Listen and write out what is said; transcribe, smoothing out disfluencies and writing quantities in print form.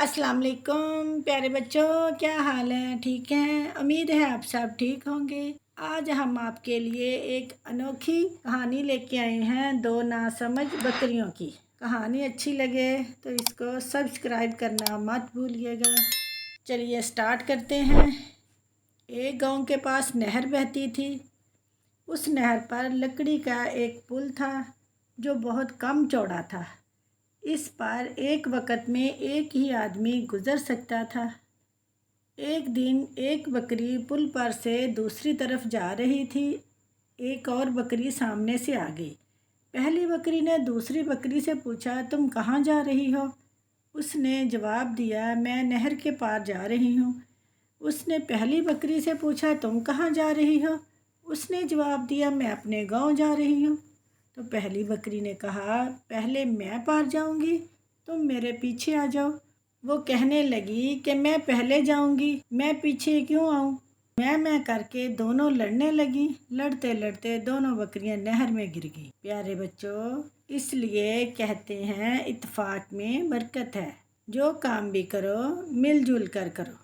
अस्सलाम वालेकुम प्यारे बच्चों, क्या हाल है? ठीक हैं? उम्मीद है आप सब ठीक होंगे। आज हम आपके लिए एक अनोखी कहानी लेके आए हैं, दो नासमझ बकरियों की। कहानी अच्छी लगे तो इसको सब्सक्राइब करना मत भूलिएगा। चलिए स्टार्ट करते हैं। एक गांव के पास नहर बहती थी। उस नहर पर लकड़ी का एक पुल था जो बहुत कम चौड़ा था। इस पर एक वक्त में एक ही आदमी गुज़र सकता था। एक दिन एक बकरी पुल पर से दूसरी तरफ जा रही थी। एक और बकरी सामने से आ गई। पहली बकरी ने दूसरी बकरी से पूछा, तुम कहाँ जा रही हो? उसने जवाब दिया, मैं नहर के पार जा रही हूँ। उसने पहली बकरी से पूछा, तुम कहाँ जा रही हो? उसने जवाब दिया, मैं अपने गांव जा रही हूँ। तो पहली बकरी ने कहा, पहले मैं पार जाऊंगी, तुम मेरे पीछे आ जाओ। वो कहने लगी कि मैं पहले जाऊंगी, मैं पीछे क्यों आऊं? मैं करके दोनों लड़ने लगी। लड़ते लड़ते दोनों बकरियां नहर में गिर गई। प्यारे बच्चों, इसलिए कहते हैं इत्तेफाक में बरकत है। जो काम भी करो मिलजुल कर करो।